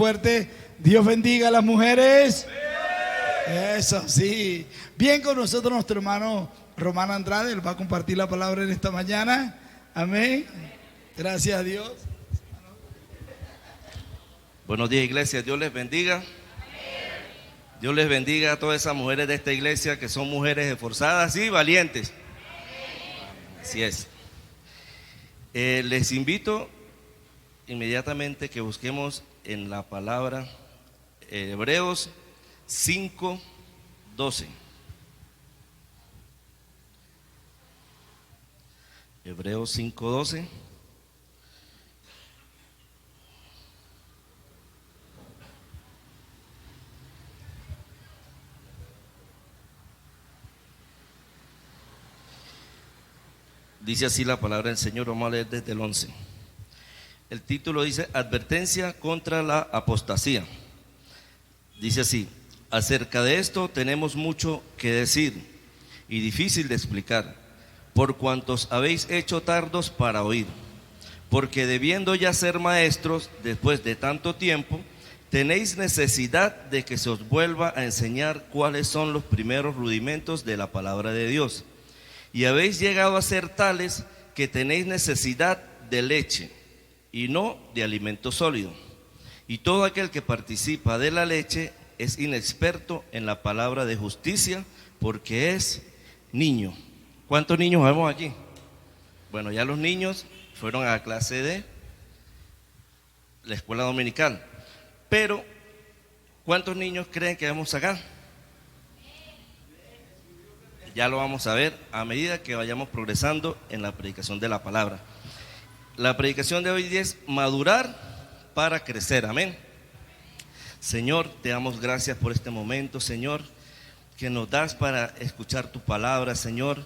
fuerte. Dios bendiga a las mujeres. Eso sí. Bien, con nosotros nuestro hermano Román Andrade. Él va a compartir la palabra en esta mañana. Amén. Gracias a Dios. Buenos días, iglesia. Dios les bendiga. Dios les bendiga a todas esas mujeres de esta iglesia que son mujeres esforzadas y valientes. Así es. Les invito inmediatamente que busquemos en la palabra Hebreos 5:12. Hebreos 5:12. Dice así la palabra del Señor. Vamos a leer desde el 11. El título dice: Advertencia contra la apostasía. Dice así: acerca de esto tenemos mucho que decir y difícil de explicar, por cuantos habéis hecho tardos para oír. Porque debiendo ya ser maestros después de tanto tiempo, tenéis necesidad de que se os vuelva a enseñar cuáles son los primeros rudimentos de la palabra de Dios. Y habéis llegado a ser tales que tenéis necesidad de leche y no de alimento sólido. Y todo aquel que participa de la leche es inexperto en la palabra de justicia, porque es niño. ¿Cuántos niños vemos aquí? Bueno, ya los niños fueron a la clase de la escuela dominical. Pero, ¿cuántos niños creen que vemos acá? Ya lo vamos a ver a medida que vayamos progresando en la predicación de la palabra. La predicación de hoy es madurar para crecer. Amén. Señor, te damos gracias por este momento, Señor, que nos das para escuchar tu palabra, Señor,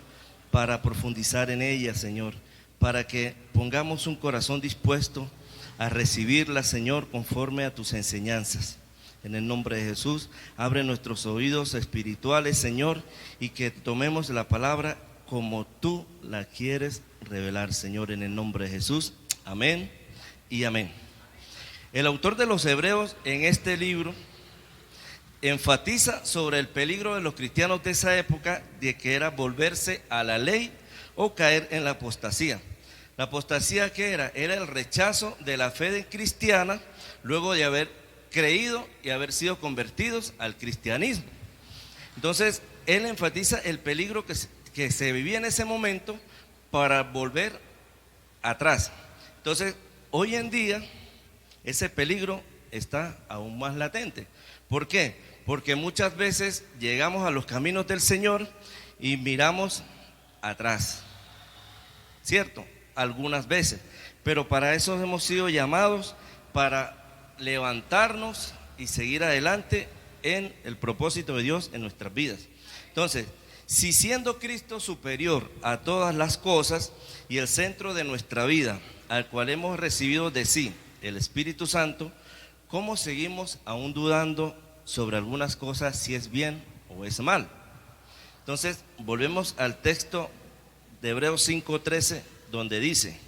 para profundizar en ella, Señor, para que pongamos un corazón dispuesto a recibirla, Señor, conforme a tus enseñanzas. En el nombre de Jesús, abre nuestros oídos espirituales, Señor, y que tomemos la palabra como tú la quieres revelar, Señor, en el nombre de Jesús. Amén y amén. El autor de los Hebreos en este libro enfatiza sobre el peligro de los cristianos de esa época, de que era volverse a la ley o caer en la apostasía. La apostasía, ¿qué era? Era el rechazo de la fe cristiana luego de haber creído y haber sido convertidos al cristianismo. Entonces, él enfatiza el peligro que se vivía en ese momento para volver atrás. Entonces, hoy en día, ese peligro está aún más latente. ¿Por qué? Porque muchas veces llegamos a los caminos del Señor y miramos atrás, ¿cierto? Algunas veces, pero para eso hemos sido llamados, para levantarnos y seguir adelante en el propósito de Dios en nuestras vidas. Entonces, si siendo Cristo superior a todas las cosas y el centro de nuestra vida, al cual hemos recibido de sí el Espíritu Santo, ¿cómo seguimos aún dudando sobre algunas cosas, si es bien o es mal? Entonces, volvemos al texto de Hebreos 5:13, donde dice: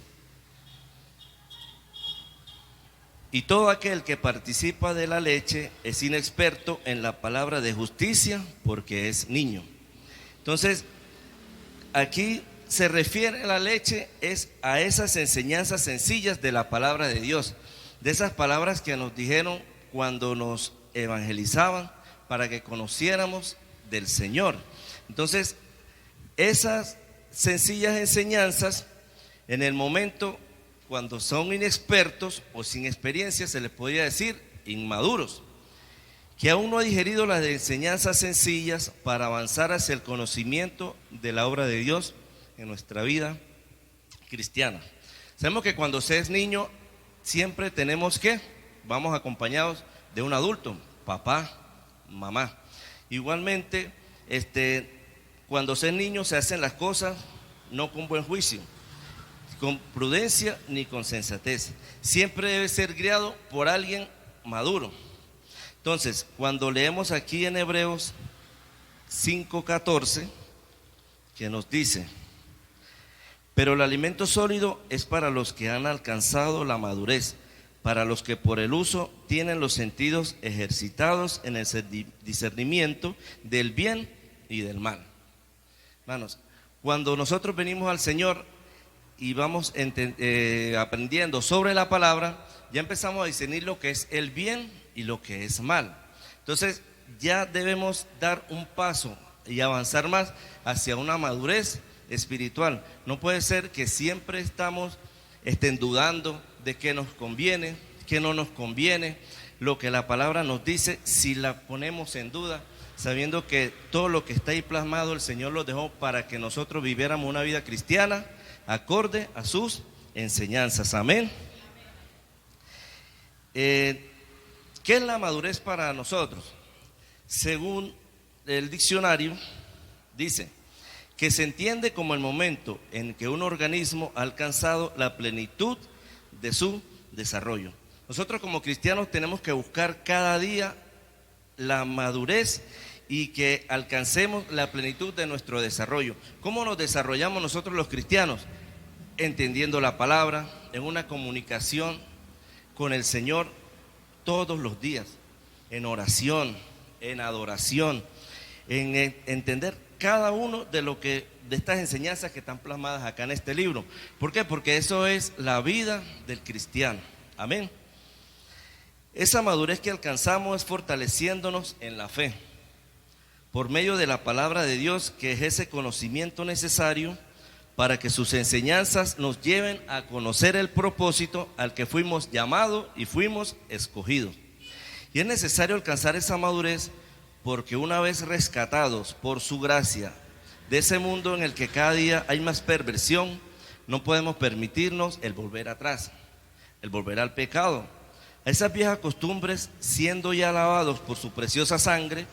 y todo aquel que participa de la leche es inexperto en la palabra de justicia, porque es niño. Entonces, aquí se refiere a la leche es a esas enseñanzas sencillas de la palabra de Dios, de esas palabras que nos dijeron cuando nos evangelizaban para que conociéramos del Señor. Entonces, esas sencillas enseñanzas, en el momento cuando son inexpertos o sin experiencia, se les podría decir inmaduros, que aún no ha digerido las enseñanzas sencillas para avanzar hacia el conocimiento de la obra de Dios en nuestra vida cristiana. Sabemos que cuando se es niño, siempre tenemos que, vamos acompañados de un adulto, papá, mamá. Igualmente, cuando se es niño se hacen las cosas no con buen juicio, con prudencia ni con sensatez. Siempre debe ser guiado por alguien maduro. Entonces, cuando leemos aquí en Hebreos 5:14, que nos dice: pero el alimento sólido es para los que han alcanzado la madurez, para los que por el uso tienen los sentidos ejercitados en el discernimiento del bien y del mal. Hermanos, cuando nosotros venimos al Señor y vamos aprendiendo sobre la palabra, ya empezamos a discernir lo que es el bien y lo que es mal. Entonces ya debemos dar un paso y avanzar más hacia una madurez espiritual. No puede ser que siempre estén dudando de qué nos conviene, qué no nos conviene, lo que la palabra nos dice, si la ponemos en duda, sabiendo que todo lo que está ahí plasmado el Señor lo dejó para que nosotros viviéramos una vida cristiana acorde a sus enseñanzas. Amén. ¿Qué es la madurez para nosotros? Según el diccionario, dice que se entiende como el momento en que un organismo ha alcanzado la plenitud de su desarrollo. Nosotros como cristianos tenemos que buscar cada día la madurez y que alcancemos la plenitud de nuestro desarrollo. ¿Cómo nos desarrollamos nosotros los cristianos? Entendiendo la palabra, en una comunicación con el Señor todos los días, en oración, en adoración, en entender cada uno de estas enseñanzas que están plasmadas acá en este libro. ¿Por qué? Porque eso es la vida del cristiano. Amén. Esa madurez que alcanzamos es fortaleciéndonos en la fe, por medio de la palabra de Dios, que es ese conocimiento necesario para que sus enseñanzas nos lleven a conocer el propósito al que fuimos llamados y fuimos escogidos. Y es necesario alcanzar esa madurez porque una vez rescatados por su gracia de ese mundo en el que cada día hay más perversión, no podemos permitirnos el volver atrás, el volver al pecado. A esas viejas costumbres, siendo ya lavados por su preciosa sangre,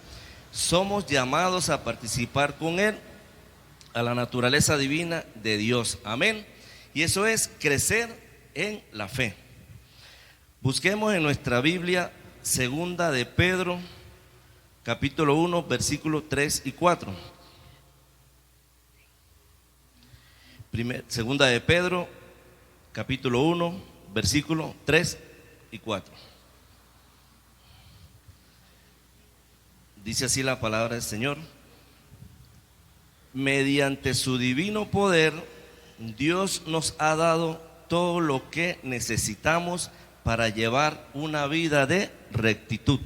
somos llamados a participar con Él a la naturaleza divina de Dios. Amén. Y eso es crecer en la fe. Busquemos en nuestra Biblia Segunda de Pedro, capítulo 1, versículos 3 y 4. Segunda de Pedro, capítulo 1, versículos 3 y 4. Dice así la palabra del Señor: mediante su divino poder, Dios nos ha dado todo lo que necesitamos para llevar una vida de rectitud.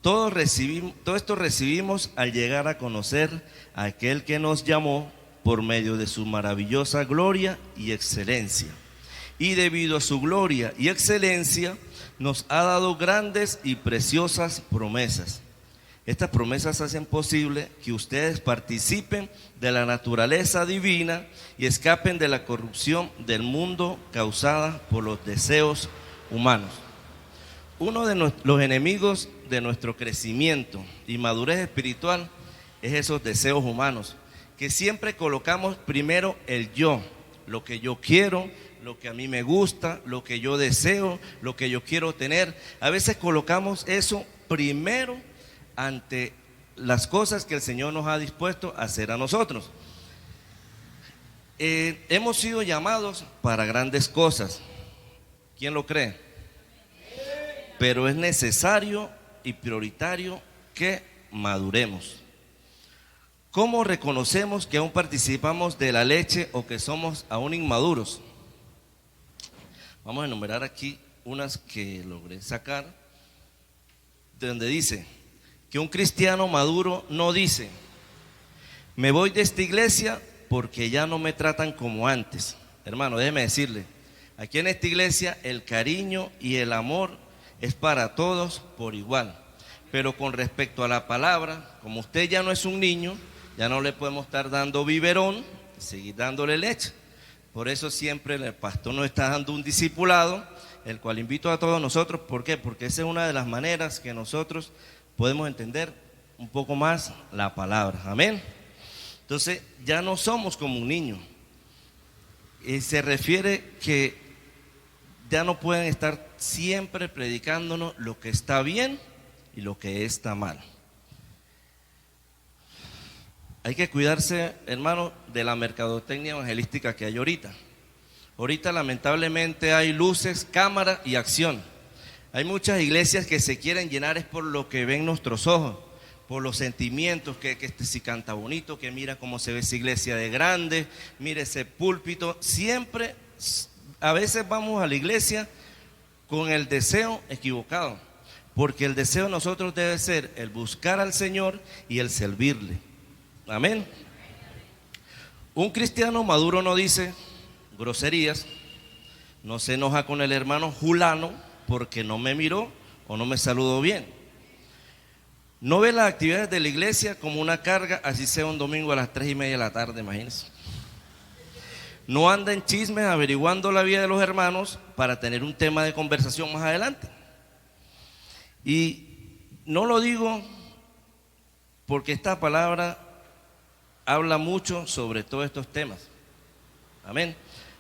Todo esto recibimos al llegar a conocer a aquel que nos llamó por medio de su maravillosa gloria y excelencia. Y debido a su gloria y excelencia, nos ha dado grandes y preciosas promesas. Estas promesas hacen posible que ustedes participen de la naturaleza divina y escapen de la corrupción del mundo causada por los deseos humanos. Uno de los enemigos de nuestro crecimiento y madurez espiritual es esos deseos humanos, que siempre colocamos primero el yo, lo que yo quiero, lo que a mí me gusta, lo que yo deseo, lo que yo quiero tener. A veces colocamos eso primero ante las cosas que el Señor nos ha dispuesto a hacer a nosotros. Hemos sido llamados para grandes cosas. ¿Quién lo cree? Pero es necesario y prioritario que maduremos. ¿Cómo reconocemos que aún participamos de la leche o que somos aún inmaduros? Vamos a enumerar aquí unas que logré sacar, de donde dice que un cristiano maduro no dice: me voy de esta iglesia porque ya no me tratan como antes. Hermano, déjeme decirle, aquí en esta iglesia el cariño y el amor es para todos por igual. Pero con respecto a la palabra, como usted ya no es un niño, ya no le podemos estar dando biberón y seguir dándole leche. Por eso siempre el pastor nos está dando un discipulado, el cual invito a todos nosotros. ¿Por qué? Porque esa es una de las maneras que nosotros podemos entender un poco más la palabra. Amén. Entonces ya no somos como un niño. Y se refiere que ya no pueden estar siempre predicándonos lo que está bien y lo que está mal. Hay que cuidarse, hermano, de la mercadotecnia evangelística que hay ahorita. Ahorita lamentablemente hay luces, cámara y acción. Hay muchas iglesias que se quieren llenar es por lo que ven nuestros ojos, por los sentimientos, que este sí canta bonito, que mira cómo se ve esa iglesia de grande, mire ese púlpito. Siempre, a veces vamos a la iglesia con el deseo equivocado, porque el deseo de nosotros debe ser el buscar al Señor y el servirle. Amén. Un cristiano maduro no dice groserías, no se enoja con el hermano Julano porque no me miró o no me saludó bien. No ve las actividades de la iglesia como una carga, así sea un domingo a las 3:30 de la tarde, imagínense. No anda en chismes averiguando la vida de los hermanos para tener un tema de conversación más adelante. Y no lo digo porque esta palabra habla mucho sobre todos estos temas. Amén.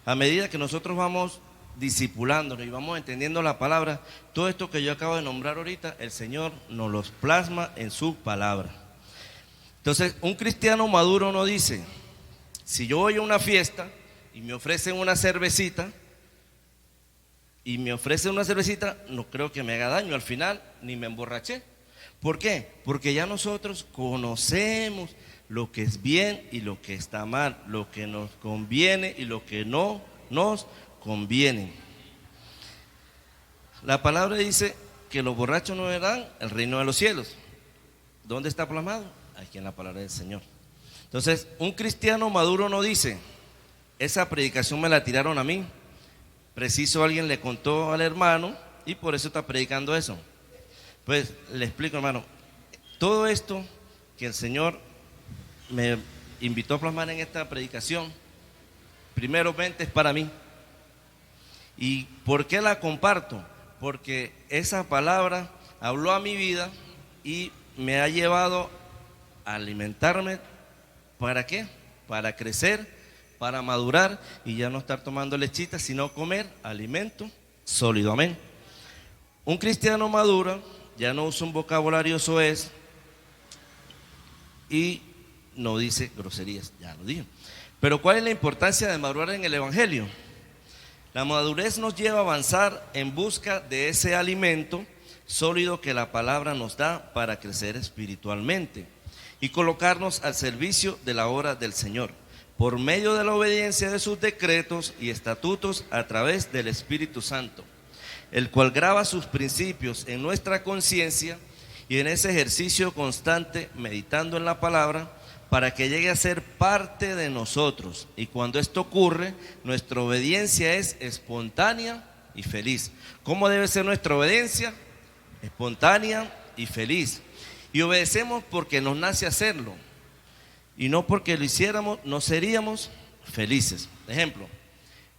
A medida que nosotros vamos discipulándonos y vamos entendiendo la palabra, todo esto que yo acabo de nombrar ahorita, el Señor nos los plasma en su palabra. Entonces, un cristiano maduro no dice, si yo voy a una fiesta y me ofrecen una cervecita, no creo que me haga daño al final, ni me emborraché. ¿Por qué? Porque ya nosotros conocemos lo que es bien y lo que está mal, lo que nos conviene y lo que no nos conviene. La palabra dice que los borrachos no verán el reino de los cielos. ¿Dónde está plasmado? Aquí en la palabra del Señor. Entonces, un cristiano maduro no dice, esa predicación me la tiraron a mí, preciso alguien le contó al hermano y por eso está predicando eso. Pues le explico, hermano, todo esto que el Señor me invitó a plasmar en esta predicación, primeramente es para mí. ¿Y por qué la comparto? Porque esa palabra habló a mi vida y me ha llevado a alimentarme. ¿Para qué? Para crecer, para madurar y ya no estar tomando lechita, sino comer alimento sólido. Amén. Un cristiano maduro ya no usa un vocabulario soez y no dice groserías, ya lo dije. Pero ¿cuál es la importancia de madurar en el Evangelio? La madurez nos lleva a avanzar en busca de ese alimento sólido que la palabra nos da para crecer espiritualmente y colocarnos al servicio de la obra del Señor, por medio de la obediencia de sus decretos y estatutos a través del Espíritu Santo, el cual graba sus principios en nuestra conciencia y en ese ejercicio constante, meditando en la palabra, para que llegue a ser parte de nosotros. Y cuando esto ocurre, nuestra obediencia es espontánea y feliz. ¿Cómo debe ser nuestra obediencia? Espontánea y feliz. Y obedecemos porque nos nace hacerlo. Y no porque lo hiciéramos, no seríamos felices. Ejemplo,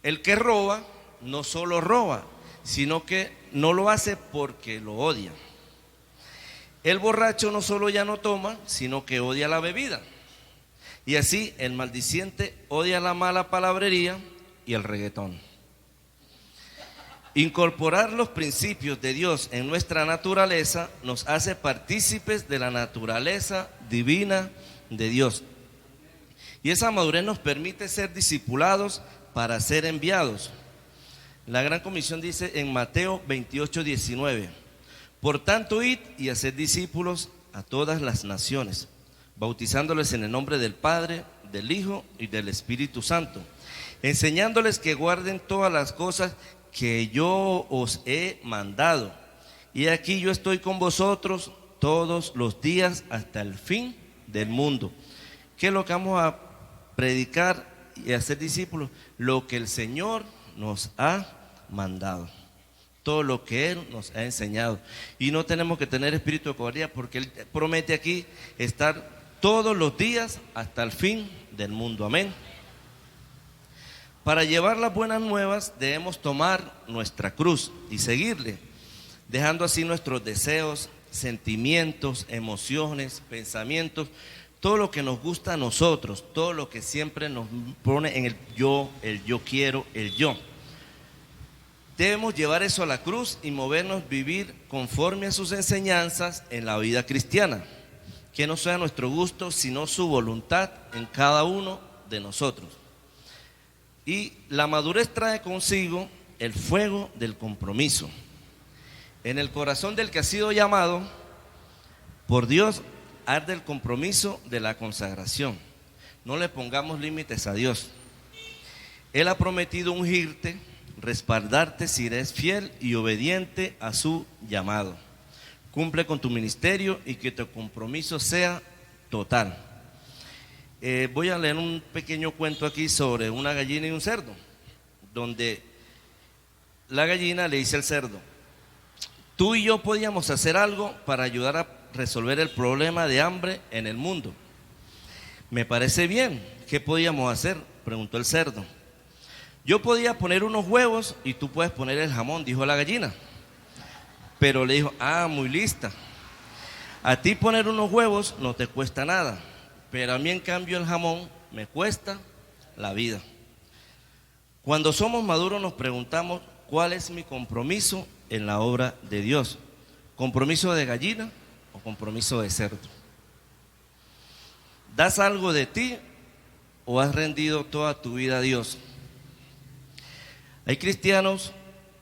el que roba, no solo roba, sino que no lo hace porque lo odia. El borracho no solo ya no toma, sino que odia la bebida. Y así el maldiciente odia la mala palabrería y el reggaetón. Incorporar los principios de Dios en nuestra naturaleza nos hace partícipes de la naturaleza divina de Dios. Y esa madurez nos permite ser discipulados para ser enviados. La Gran Comisión dice en Mateo 28:19: por tanto, id y haced discípulos a todas las naciones, bautizándoles en el nombre del Padre, del Hijo y del Espíritu Santo, enseñándoles que guarden todas las cosas que yo os he mandado. Y aquí yo estoy con vosotros todos los días hasta el fin del mundo. ¿Qué es lo que vamos a predicar y hacer discípulos? Lo que el Señor nos ha mandado, todo lo que Él nos ha enseñado. Y no tenemos que tener espíritu de cobardía, porque Él promete aquí estar todos los días hasta el fin del mundo. Amén. Para llevar las buenas nuevas debemos tomar nuestra cruz y seguirle, dejando así nuestros deseos, sentimientos, emociones, pensamientos, todo lo que nos gusta a nosotros, todo lo que siempre nos pone en el yo quiero, el yo. Debemos llevar eso a la cruz y movernos, vivir conforme a sus enseñanzas en la vida cristiana, que no sea nuestro gusto, sino su voluntad en cada uno de nosotros. Y la madurez trae consigo el fuego del compromiso. En el corazón del que ha sido llamado por Dios arde el compromiso de la consagración. No le pongamos límites a Dios. Él ha prometido ungirte, respaldarte si eres fiel y obediente a su llamado. Cumple con tu ministerio y que tu compromiso sea total. Voy a leer un pequeño cuento aquí sobre una gallina y un cerdo, donde la gallina le dice al cerdo: tú y yo podíamos hacer algo para ayudar a resolver el problema de hambre en el mundo. Me parece bien. ¿Qué podíamos hacer?, preguntó el cerdo. Yo podía poner unos huevos y tú puedes poner el jamón, dijo la gallina. Pero le dijo: muy lista. A ti poner unos huevos no te cuesta nada, pero a mí en cambio el jamón me cuesta la vida. Cuando somos maduros nos preguntamos: ¿cuál es mi compromiso en la obra de Dios? ¿Compromiso de gallina o compromiso de cerdo? ¿Das algo de ti o has rendido toda tu vida a Dios? Hay cristianos,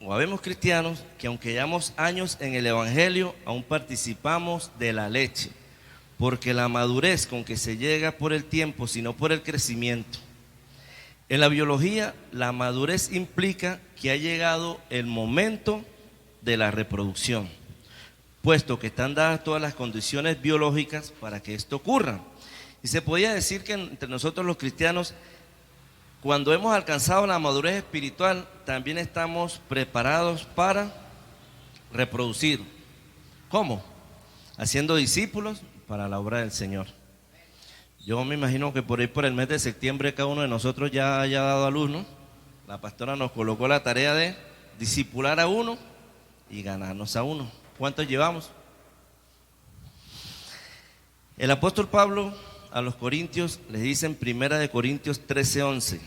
o habemos cristianos, que aunque llevamos años en el evangelio, aún participamos de la leche, porque la madurez con que se llega por el tiempo, sino por el crecimiento. En la biología, la madurez implica que ha llegado el momento de la reproducción, puesto que están dadas todas las condiciones biológicas para que esto ocurra. Y se podía decir que entre nosotros los cristianos, cuando hemos alcanzado la madurez espiritual, también estamos preparados para reproducir. ¿Cómo? Haciendo discípulos para la obra del Señor. Yo me imagino que por ahí por el mes de septiembre cada uno de nosotros ya haya dado a luz, ¿no? La pastora nos colocó la tarea de discipular a uno y ganarnos a uno. ¿Cuántos llevamos? El apóstol Pablo a los corintios les dice en 1 Corintios 13:11: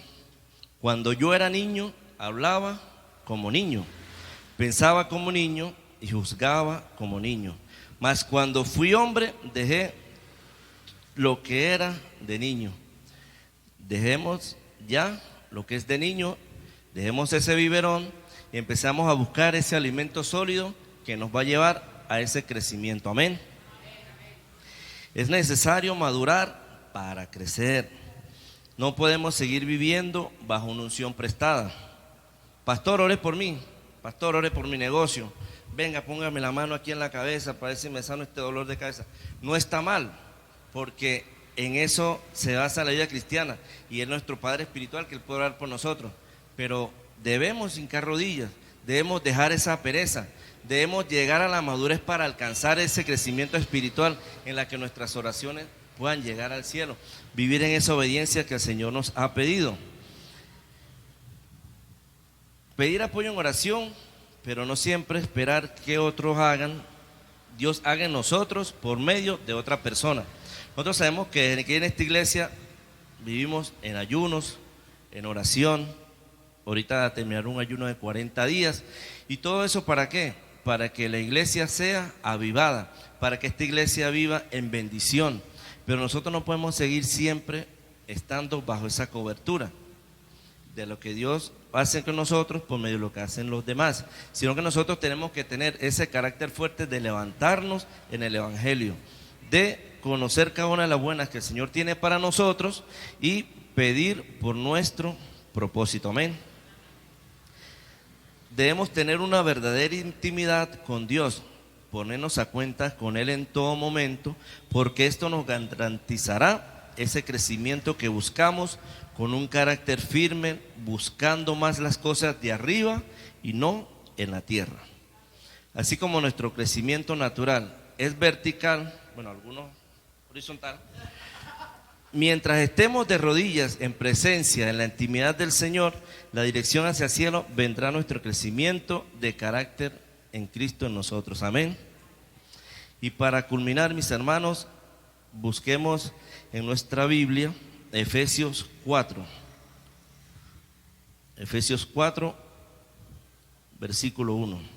cuando yo era niño, hablaba como niño, pensaba como niño y juzgaba como niño. Mas cuando fui hombre, dejé lo que era de niño. Dejemos ya lo que es de niño, dejemos ese biberón y empezamos a buscar ese alimento sólido que nos va a llevar a ese crecimiento. Amén. Es necesario madurar para crecer. No podemos seguir viviendo bajo una unción prestada. Pastor, ore por mí. Pastor, ore por mi negocio. Venga, póngame la mano aquí en la cabeza para ver si me sano este dolor de cabeza. No está mal, porque en eso se basa la vida cristiana y es nuestro Padre espiritual que Él puede orar por nosotros. Pero debemos hincar rodillas, debemos dejar esa pereza, debemos llegar a la madurez para alcanzar ese crecimiento espiritual en la que nuestras oraciones puedan llegar al cielo, vivir en esa obediencia que el Señor nos ha pedido. Pedir apoyo en oración, pero no siempre esperar que otros hagan. Dios haga en nosotros por medio de otra persona. Nosotros sabemos que en esta iglesia vivimos en ayunos, en oración. Ahorita terminar un ayuno de 40 días. ¿Y todo eso para qué? Para que la iglesia sea avivada, para que esta iglesia viva en bendición. Pero nosotros no podemos seguir siempre estando bajo esa cobertura de lo que Dios hace con nosotros por medio de lo que hacen los demás, sino que nosotros tenemos que tener ese carácter fuerte de levantarnos en el evangelio, de conocer cada una de las buenas que el Señor tiene para nosotros y pedir por nuestro propósito. Amén. Debemos tener una verdadera intimidad con Dios, ponernos a cuenta con Él en todo momento, porque esto nos garantizará ese crecimiento que buscamos, con un carácter firme, buscando más las cosas de arriba y no en la tierra. Así como nuestro crecimiento natural es vertical, bueno, algunos horizontal, mientras estemos de rodillas en presencia, en la intimidad del Señor, la dirección hacia el cielo, vendrá nuestro crecimiento de carácter en Cristo en nosotros. Amén. Y para culminar, mis hermanos, busquemos en nuestra Biblia Efesios 4. Efesios 4, versículo 1.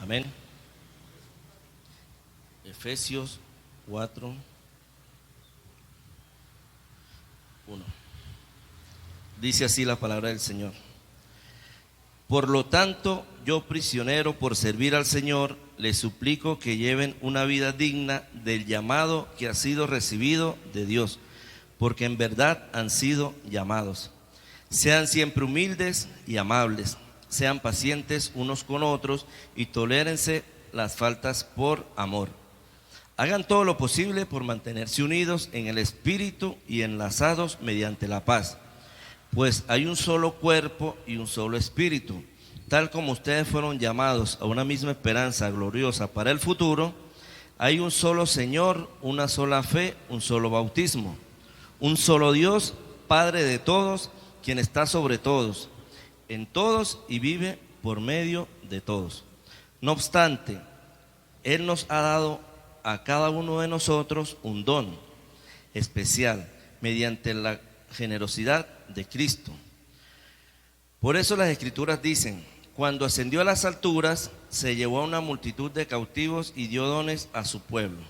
Amén. Efesios 4, 1. Dice así la palabra del Señor. Por lo tanto, yo prisionero por servir al Señor, les suplico que lleven una vida digna del llamado que ha sido recibido de Dios, porque en verdad han sido llamados. Sean siempre humildes y amables, sean pacientes unos con otros y tolérense las faltas por amor. Hagan todo lo posible por mantenerse unidos en el Espíritu y enlazados mediante la paz. Pues hay un solo cuerpo y un solo espíritu, tal como ustedes fueron llamados a una misma esperanza gloriosa para el futuro. Hay un solo Señor, una sola fe, un solo bautismo, un solo Dios, Padre de todos, quien está sobre todos, en todos y vive por medio de todos. No obstante, Él nos ha dado a cada uno de nosotros un don especial mediante la generosidad de Cristo. Por eso las Escrituras dicen: cuando ascendió a las alturas, se llevó a una multitud de cautivos y dio dones a su pueblo.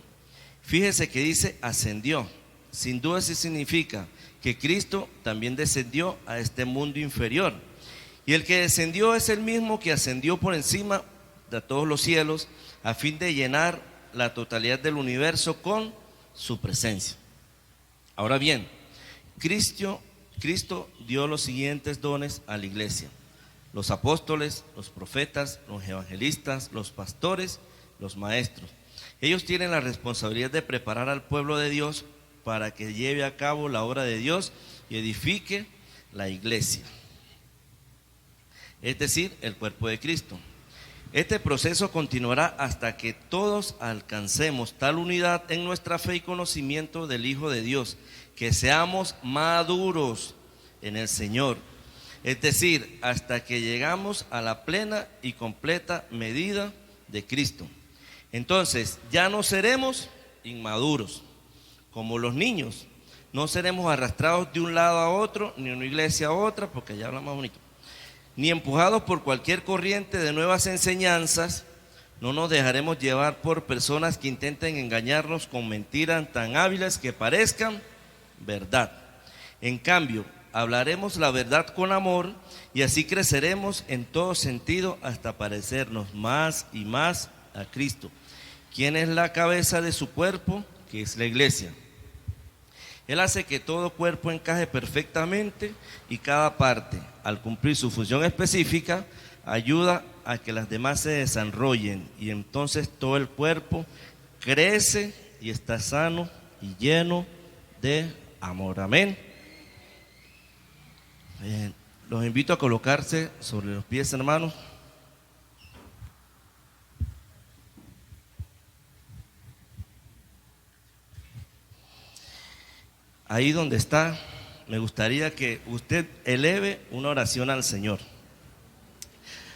Fíjese que dice ascendió. Sin duda sí significa que Cristo también descendió a este mundo inferior. Y el que descendió es el mismo que ascendió por encima de todos los cielos, a fin de llenar la totalidad del universo con su presencia. Ahora bien, Cristo dio los siguientes dones a la iglesia: los apóstoles, los profetas, los evangelistas, los pastores, los maestros. Ellos tienen la responsabilidad de preparar al pueblo de Dios para que lleve a cabo la obra de Dios y edifique la iglesia, es decir, el cuerpo de Cristo. Este proceso continuará hasta que todos alcancemos tal unidad en nuestra fe y conocimiento del Hijo de Dios, que seamos maduros en el Señor, es decir, hasta que llegamos a la plena y completa medida de Cristo. Entonces ya no seremos inmaduros como los niños, no seremos arrastrados de un lado a otro, ni de una iglesia a otra, porque ya habla más bonito, ni empujados por cualquier corriente de nuevas enseñanzas. No nos dejaremos llevar por personas que intenten engañarnos con mentiras tan hábiles que parezcan verdad. En cambio, hablaremos la verdad con amor, y así creceremos en todo sentido hasta parecernos más y más a Cristo, quien es la cabeza de su cuerpo, que es la iglesia. Él hace que todo cuerpo encaje perfectamente, y cada parte, al cumplir su función específica, ayuda a que las demás se desarrollen, y entonces todo el cuerpo crece y está sano y lleno de amor. Amén. Los invito a colocarse sobre los pies, hermanos. Ahí donde está, me gustaría que usted eleve una oración al Señor.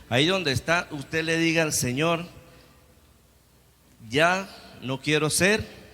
Ahí donde está, usted le diga al Señor: ya no quiero ser